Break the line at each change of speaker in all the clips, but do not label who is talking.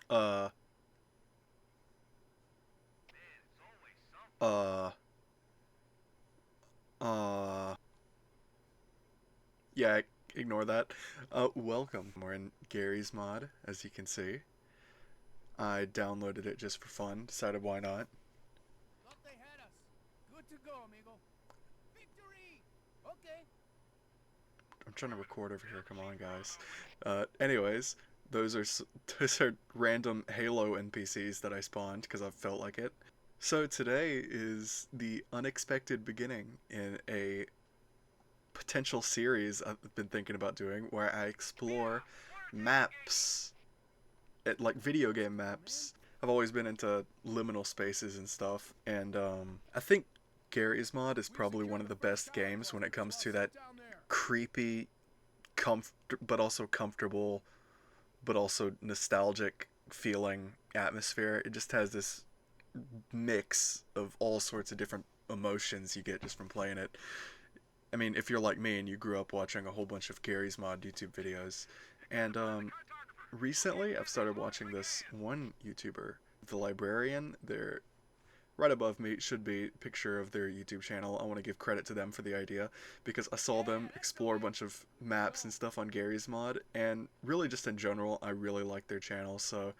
Uh, uh, uh, yeah, ignore that. Welcome. We're in Gary's mod, as you can see. I downloaded it just for fun, decided why not.
Thought they had us. Good to go, amigo. Victory! Okay.
I'm trying to record over here, come on, guys. Anyways, those are, those are random Halo NPCs that I spawned because I felt like it. So today is the unexpected beginning in a potential series I've been thinking about doing where I explore maps, like video game maps. I've always been into liminal spaces and stuff, and I think Gary's Mod is probably one of the best games when it comes to that creepy, but also comfortable, but also nostalgic feeling atmosphere. It just has this mix of all sorts of different emotions you get just from playing it. I mean, if you're like me and you grew up watching a whole bunch of Gary's Mod YouTube videos, and recently I've started watching this one YouTuber, the Librarian. They're right above me should be a picture of their YouTube channel. I want to give credit to them for the idea because I saw them explore a bunch of maps and stuff on Gary's Mod, and really just in general, I really like their channel. So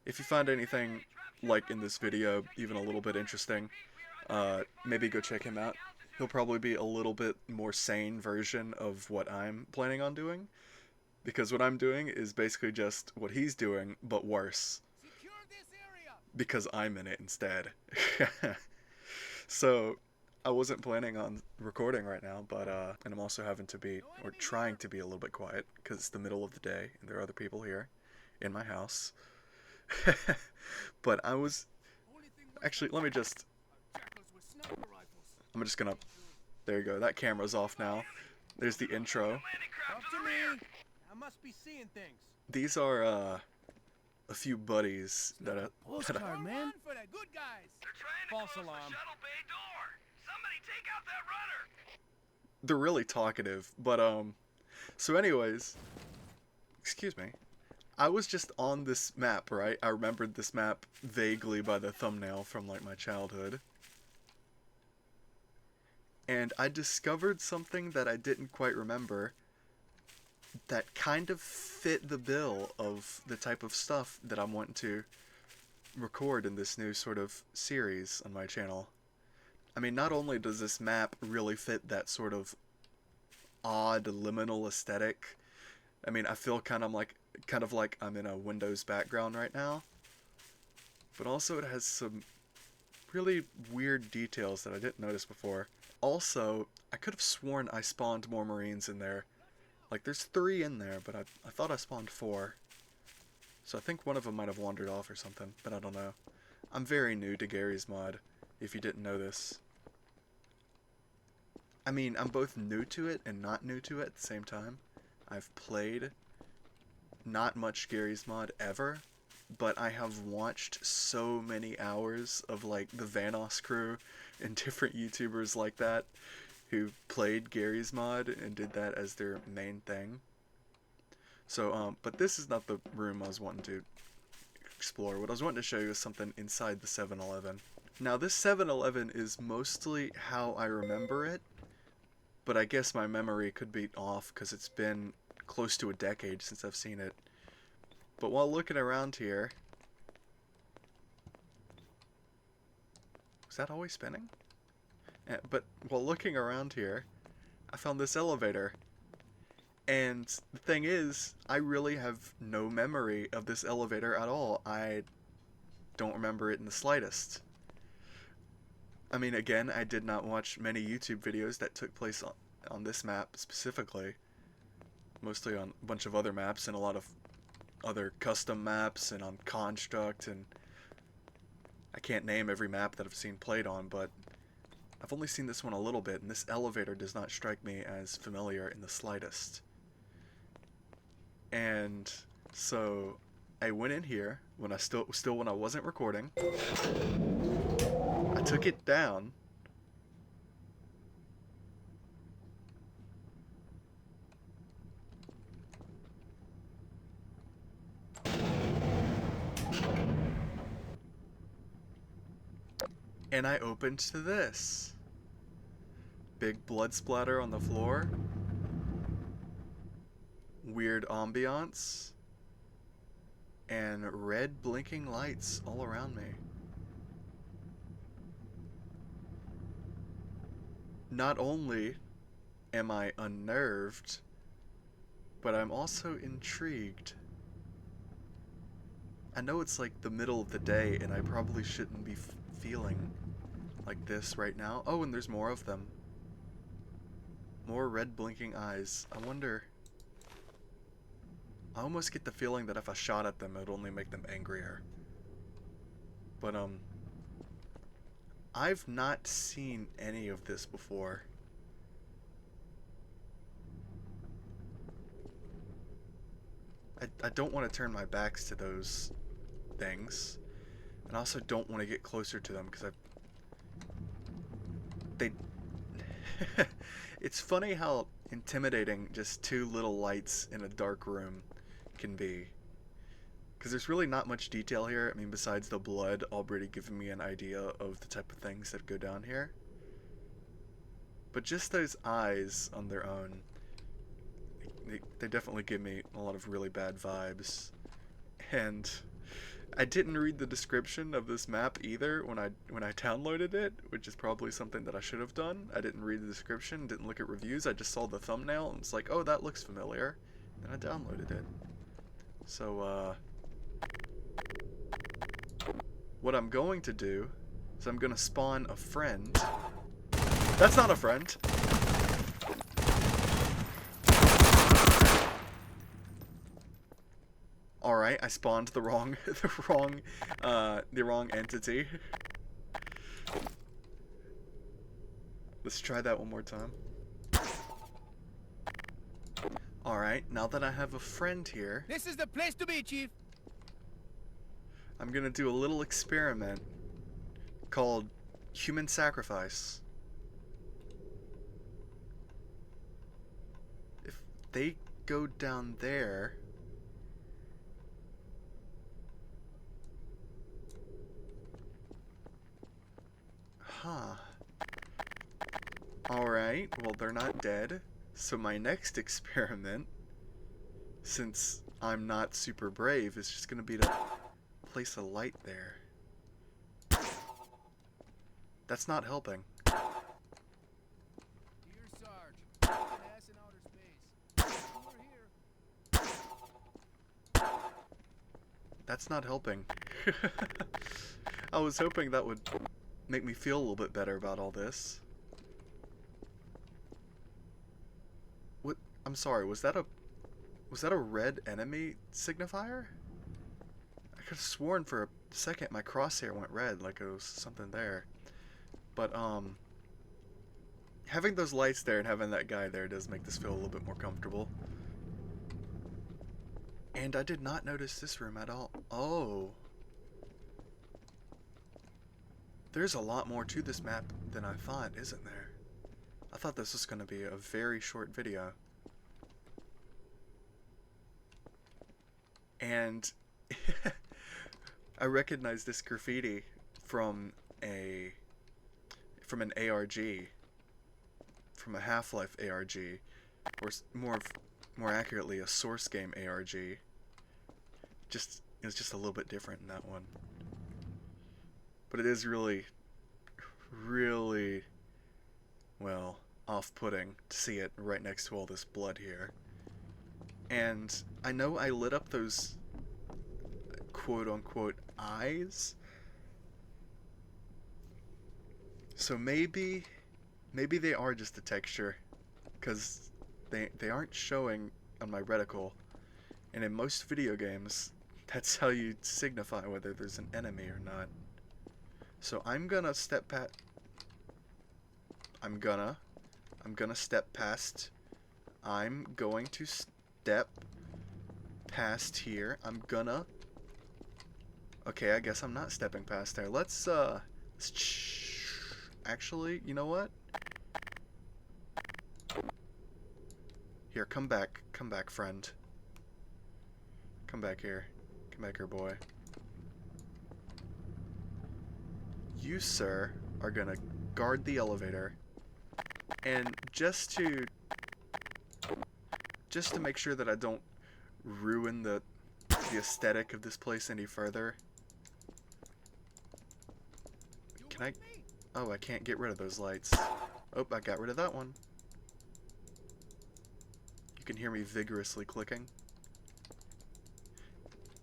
if you find anything like in this video even a little bit interesting, maybe go check him out. He'll probably be a little bit more sane version of what I'm planning on doing, because what I'm doing is basically just what he's doing, but worse,
Secure this area!
because I'm in it instead. So, I wasn't planning on recording right now, but, and I'm also having to be, or trying to be a little bit quiet, because it's the middle of the day, and there are other people here, in my house. But I was,
Only thing
actually, let me just,
are jackals with sniper rifles.
I'm just gonna, there you go, that camera's off now. There's the intro.
Talk to me. I must be seeing things.
These are, a few buddies that
Postcard, man. For the good guys.
They're trying to
False
close
alarm.
the shuttle bay door. Somebody take out that runner.
they're really talkative. But so anyways, excuse me. I was just on this map, right? I remembered this map vaguely by the thumbnail from like my childhood. And I discovered something that I didn't quite remember that kind of fit the bill of the type of stuff that I'm wanting to record in this new sort of series on my channel. I mean, not only does this map really fit that sort of odd liminal aesthetic. I mean, I feel kind of like I'm in a Windows background right now. But also it has some really weird details that I didn't notice before. Also, I could have sworn I spawned more Marines in there. Like, there's 3 in there, but I thought I spawned 4. So I think one of them might have wandered off or something, but I don't know. I'm very new to Gary's Mod, if you didn't know this. I mean, I'm both new to it and not new to it at the same time. I've played not much Gary's Mod ever, but I have watched so many hours of like the Vanos crew and different YouTubers like that who played Gary's Mod and did that as their main thing. So, but this is not the room I was wanting to explore. What I was wanting to show you is something inside the 7-Eleven. Now, this 7-Eleven is mostly how I remember it, but I guess my memory could be off because it's been close to a decade since I've seen it. But while looking around here... Was that always spinning? Yeah, but while looking around here, I found this elevator. And the thing is, I really have no memory of this elevator at all. I don't remember it in the slightest. I mean, again, I did not watch many YouTube videos that took place on this map specifically. Mostly on a bunch of other maps and a lot of other custom maps and on Construct, and I can't name every map that I've seen played on, but I've only seen this one a little bit, and this elevator does not strike me as familiar in the slightest. And so I went in here when I still when I wasn't recording. I took it down. And I opened to this. Big blood splatter on the floor. Weird ambiance. And red blinking lights all around me. Not only am I unnerved, but I'm also intrigued. I know it's like the middle of the day and I probably shouldn't be feeling like this right now. Oh, and there's more of them. More red blinking eyes. I wonder... I almost get the feeling that if I shot at them, it would only make them angrier. But, I've not seen any of this before. I don't want to turn my backs to those things. And I also don't want to get closer to them because they... It's funny how intimidating just two little lights in a dark room can be. Because there's really not much detail here. I mean, besides the blood already giving me an idea of the type of things that go down here. But just those eyes on their own, they definitely give me a lot of really bad vibes. And I didn't read the description of this map either when I downloaded it, which is probably something that I should have done. I didn't read the description, didn't look at reviews, I just saw the thumbnail and it's like, oh, that looks familiar. And I downloaded it. So, what I'm going to do is I'm going to spawn a friend. That's not a friend. Alright, I spawned the wrong entity. Let's try that one more time. Alright, now that I have a friend here,
This is the place to be, Chief.
I'm gonna do a little experiment called human sacrifice. If they go down there... Huh. Alright, well they're not dead. So my next experiment, since I'm not super brave, is just gonna be to place a light there. That's not helping.
Dear Sarge, an ass in outer space. We're here.
That's not helping. I was hoping that would make me feel a little bit better about all this. What? I'm sorry, was that a red enemy signifier? I could have sworn for a second my crosshair went red, like it was something there. But, having those lights there and having that guy there does make this feel a little bit more comfortable. And I did not notice this room at all. Oh. There's a lot more to this map than I thought, isn't there? I thought this was going to be a very short video. And I recognize this graffiti from an ARG, from a Half-Life ARG, or more accurately, a source game ARG. It was just a little bit different in that one. But it is really, well, off-putting to see it right next to all this blood here. And I know I lit up those quote-unquote eyes. So maybe they are just a texture, because they aren't showing on my reticle. And in most video games, that's how you signify whether there's an enemy or not. So I'm gonna step past. I'm gonna step past. I'm going to step past here. Okay, I guess I'm not stepping past there. Let's actually, you know what? Here, come back, friend. Come back here, boy. You, sir, are gonna guard the elevator, and just to make sure that I don't ruin the aesthetic of this place any further.
You
Can I?
with me?
Oh, I can't get rid of those lights. Oh, I got rid of that one. You can hear me vigorously clicking.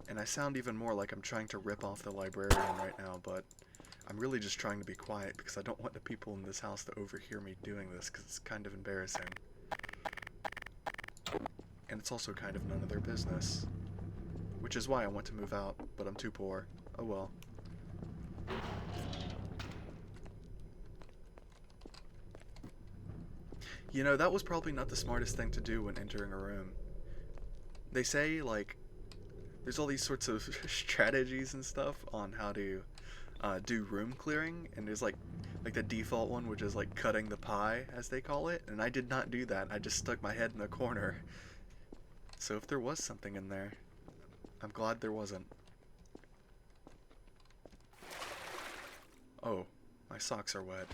And I sound even more like I'm trying to rip off the librarian right now, but I'm really just trying to be quiet because I don't want the people in this house to overhear me doing this because it's kind of embarrassing. And it's also kind of none of their business. Which is why I want to move out, but I'm too poor. Oh well. You know, that was probably not the smartest thing to do when entering a room. They say, like, there's all these sorts of strategies and stuff on how to do room clearing, and there's like the default one, which is like cutting the pie, as they call it, and I did not do that. I just stuck my head in a corner. So if there was something in there, I'm glad there wasn't. Oh, my socks are wet.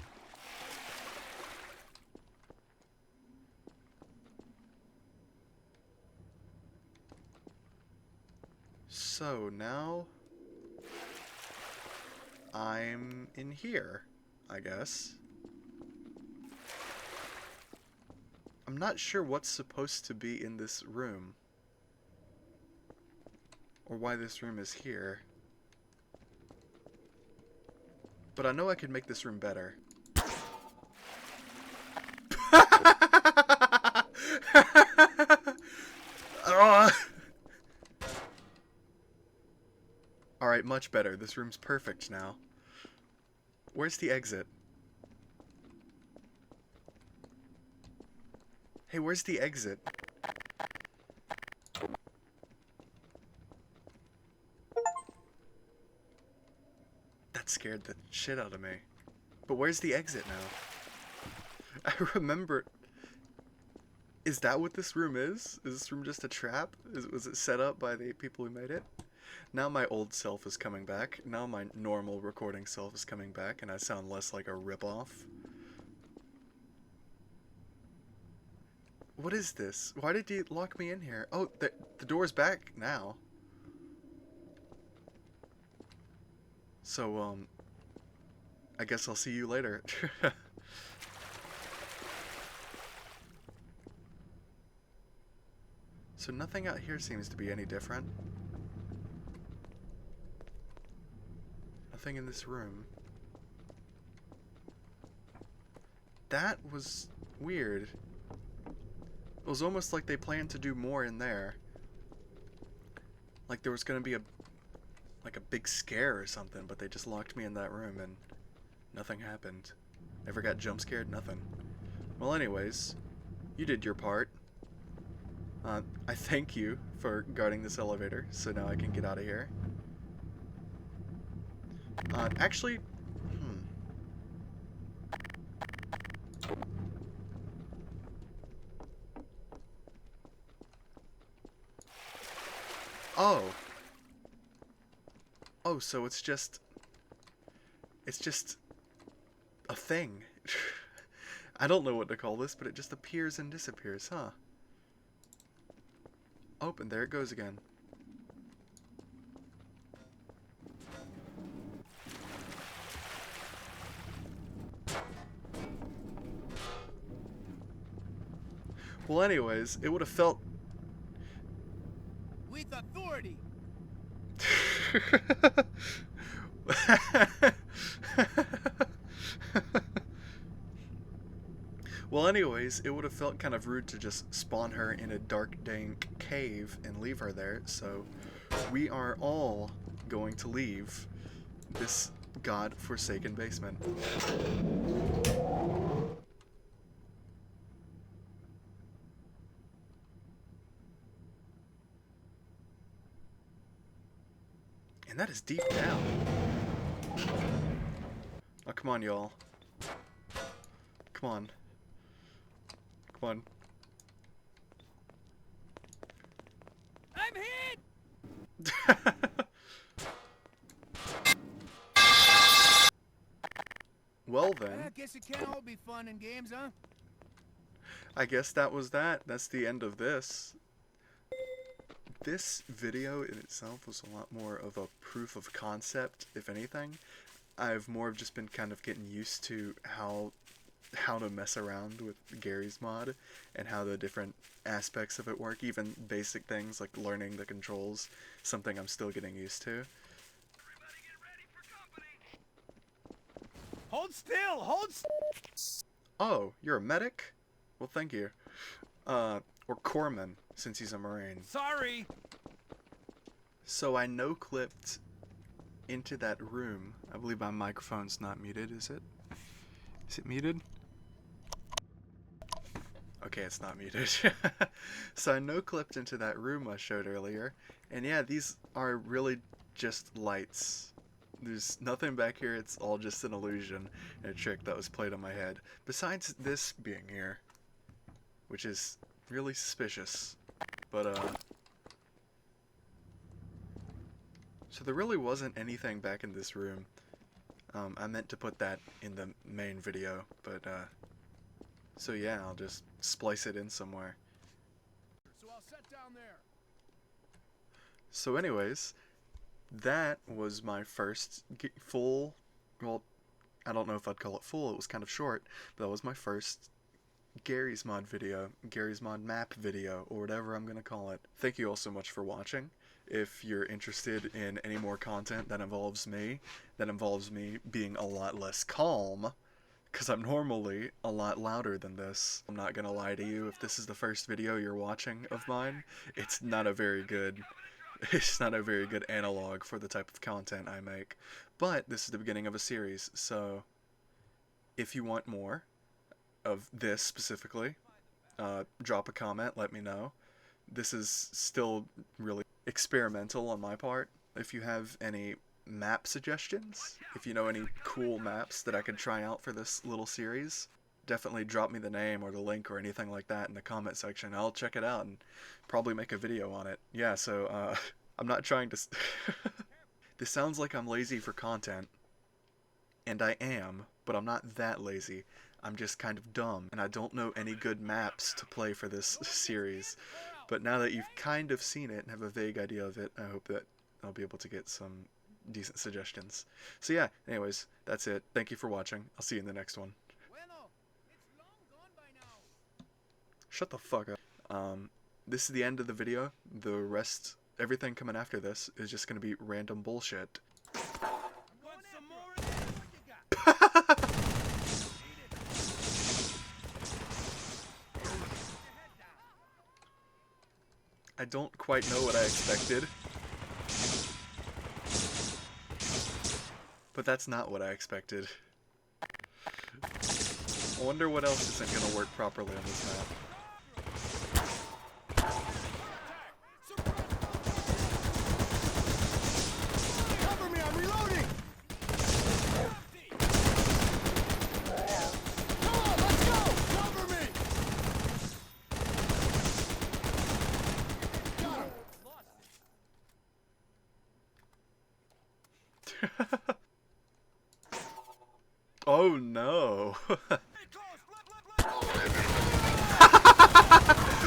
So now I'm in here, I guess. I'm not sure what's supposed to be in this room, or why this room is here. But I know I could make this room better. Alright, much better. This room's perfect now. Where's the exit? Hey, where's the exit? That scared the shit out of me. But where's the exit now? I remember... Is that what this room is? Is this room just a trap? Was it set up by the people who made it? Now my old self is coming back. Now my normal recording self is coming back, and I sound less like a ripoff. What is this? Why did you lock me in here? Oh, the door's back now. So, I guess I'll see you later. So nothing out here seems to be any different. Nothing in this room. That was weird. It was almost like they planned to do more in there. Like there was gonna be a big scare or something, but they just locked me in that room and nothing happened. Never got jump scared, nothing. Well, anyways, you did your part. I thank you for guarding this elevator, so now I can get out of here. Actually, Oh. Oh, so it's just a thing. I don't know what to call this, but it just appears and disappears, huh? Oh, and there it goes again. Well, anyways, it would have felt...
With authority.
Well, anyways, it would have felt kind of rude to just spawn her in a dark, dank cave and leave her there, so we are all going to leave this god-forsaken basement. And that is deep down. Oh, come on, y'all. Come on. Come on.
I'm hit.
Well,
guess it can't all be fun and games, huh?
I guess that was that. That's the end of this. This video in itself was a lot more of a proof of concept, if anything. I've more of just been kind of getting used to how to mess around with Gary's mod and how the different aspects of it work, even basic things like learning the controls, something I'm still getting used to.
Everybody get ready for company.
Hold still! Hold
Oh, you're a medic? Well, thank you. Or corpsman, since he's a Marine.
Sorry!
So I no-clipped into that room. I believe my microphone's not muted, is it? Is it muted? Okay, it's not muted. So I no-clipped into that room I showed earlier, and yeah, these are really just lights. There's nothing back here, it's all just an illusion and a trick that was played on my head. Besides this being here, which is really suspicious. But, so there really wasn't anything back in this room. I meant to put that in the main video, but, so yeah, I'll just splice it in somewhere.
So I'll set down there.
So anyways, that was my first full, well, I don't know if I'd call it full, it was kind of short, but that was my first Gary's Mod video, Gary's Mod map video, or whatever I'm gonna call it. Thank you all so much for watching. If you're interested in any more content that involves me being a lot less calm, because I'm normally a lot louder than this. I'm not gonna lie to you, if this is the first video you're watching of mine, it's not a very good analog for the type of content I make. But this is the beginning of a series, so if you want more of this specifically, drop a comment, let me know. This is still really experimental on my part. If you have any map suggestions, if you know any cool maps that I could try out for this little series, definitely drop me the name or the link or anything like that in the comment section. I'll check it out and probably make a video on it. Yeah, so I'm not trying to this sounds like I'm lazy for content, and I am, but I'm not that lazy. I'm just kind of dumb, and I don't know any good maps to play for this series. But now that you've kind of seen it and have a vague idea of it, I hope that I'll be able to get some decent suggestions. So yeah, anyways, that's it. Thank you for watching. I'll see you in the next one.
Bueno, it's long gone by now.
Shut the fuck up. This is the end of the video. The rest, everything coming after this is just gonna be random bullshit.
Want some more of this? What you got?
I don't quite know what I expected. But that's not what I expected. I wonder what else isn't gonna work properly on this map.
Cover me, I'm reloading! Come on, let's go! Cover me! Got him!
Oh no.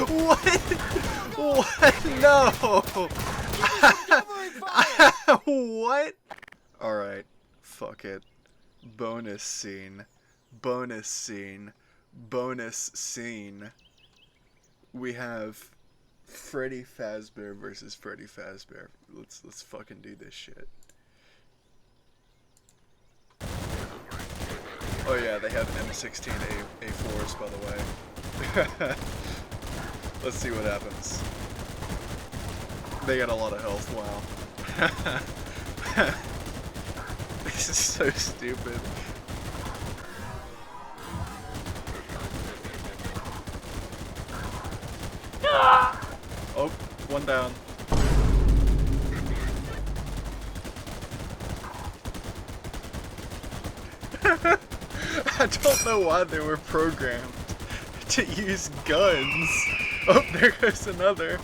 What? What? No. What? Alright. Fuck it. Bonus scene. Bonus scene. Bonus scene. We have Freddy Fazbear versus Freddy Fazbear. Let's fucking do this shit. Oh yeah, they have M16 A4s, by the way. Let's see what happens. They got a lot of health, wow. This is so stupid. Oh, one down. I don't know why they were programmed to use guns. Oh, there goes another.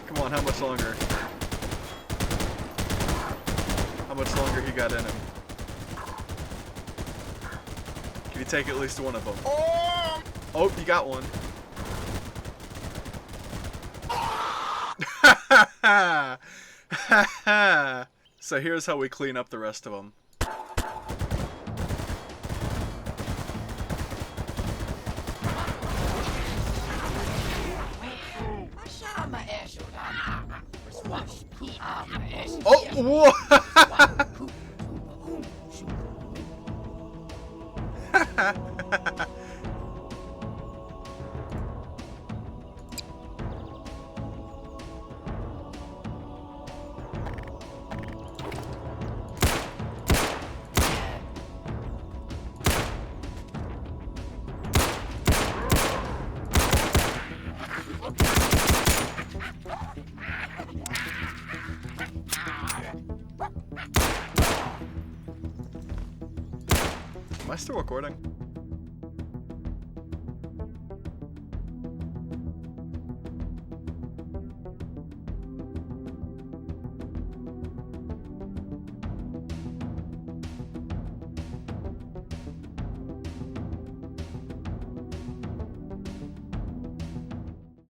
Come on, how much longer? How much longer he got in him? take at least one of them.
Oh!
Oh, you got one. So here's how we clean up the rest of them. Oh, whoa! Am I still recording?